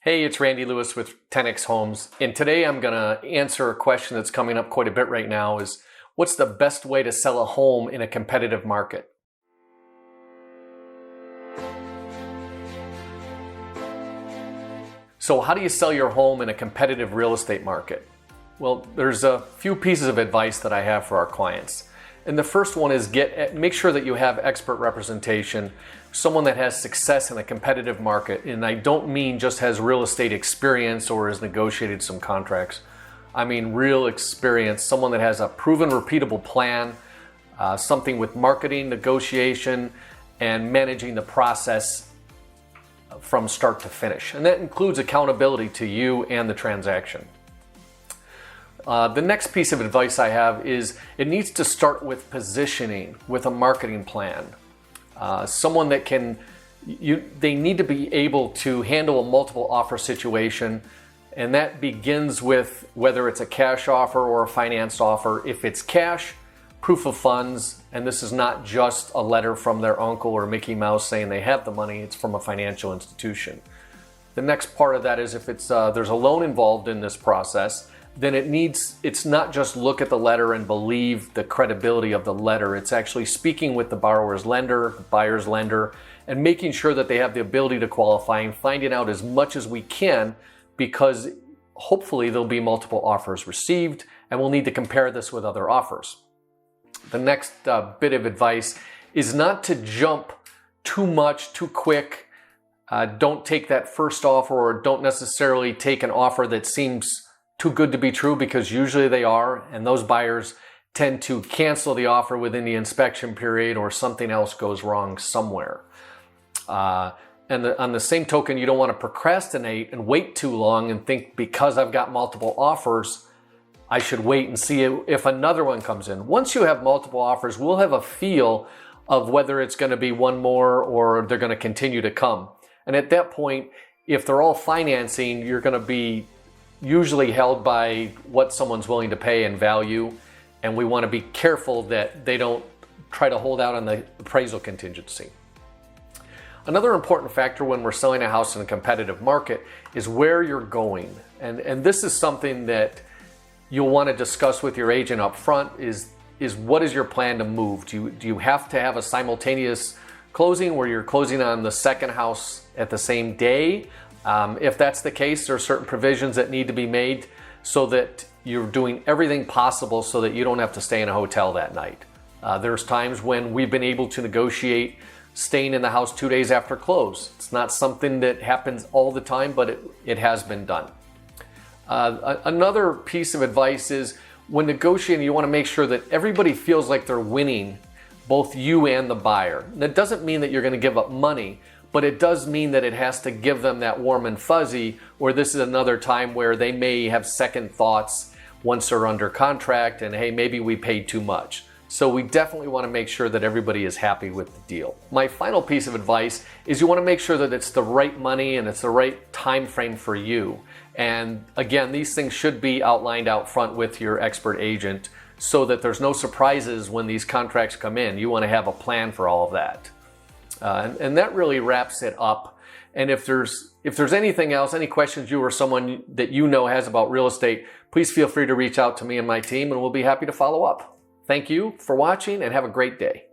Hey, it's Randy Lewis with 10X Homes, and today I'm going to answer a question that's coming up quite a bit right now is, what's the best way to sell a home in a competitive market? So how do you sell your home in a competitive real estate market? Well, there's a few pieces of advice that I have for our clients. And the first one is make sure that you have expert representation, someone that has success in a competitive market. And I don't mean just has real estate experience or has negotiated some contracts. I mean real experience, someone that has a proven, repeatable plan, something with marketing, negotiation, and managing the process from start to finish. And that includes accountability to you and the transaction. The next piece of advice I have is it needs to start with positioning, with a marketing plan. Someone that they need to be able to handle a multiple offer situation, and that begins with whether it's a cash offer or a finance offer. If it's cash, proof of funds, and this is not just a letter from their uncle or Mickey Mouse saying they have the money, it's from a financial institution. The next part of that is if it's there's a loan involved in this process, then it's not just look at the letter and believe the credibility of the letter. It's actually speaking with the borrower's lender, buyer's lender, and making sure that they have the ability to qualify and finding out as much as we can, because hopefully there'll be multiple offers received and we'll need to compare this with other offers. The next bit of advice is not to jump too much, too quick. Don't take that first offer, or don't necessarily take an offer that seems too good to be true, because usually they are, and those buyers tend to cancel the offer within the inspection period or something else goes wrong somewhere. And on the same token, you don't want to procrastinate and wait too long and think, because I've got multiple offers, I should wait and see if another one comes in. Once you have multiple offers, we'll have a feel of whether it's going to be one more or they're going to continue to come. And at that point, if they're all financing, you're going to be usually held by what someone's willing to pay and value, and we want to be careful that they don't try to hold out on the appraisal contingency. Another important factor when we're selling a house in a competitive market is where you're going, and this is something that you'll want to discuss with your agent up front is what is your plan to move? Do you have to have a simultaneous closing where you're closing on the second house at the same day? If that's the case, there are certain provisions that need to be made so that you're doing everything possible so that you don't have to stay in a hotel that night. There's times when we've been able to negotiate staying in the house 2 days after close. It's not something that happens all the time, but it has been done. Another piece of advice is when negotiating, you want to make sure that everybody feels like they're winning, both you and the buyer. That doesn't mean that you're going to give up money, but it does mean that it has to give them that warm and fuzzy, or this is another time where they may have second thoughts once they're under contract and, hey, maybe we paid too much. So we definitely want to make sure that everybody is happy with the deal. My final piece of advice is you want to make sure that it's the right money and it's the right time frame for you. And again, these things should be outlined out front with your expert agent so that there's no surprises when these contracts come in. You want to have a plan for all of that. And that really wraps it up. And if there's anything else, any questions you or someone that you know has about real estate, please feel free to reach out to me and my team, and we'll be happy to follow up. Thank you for watching, and have a great day.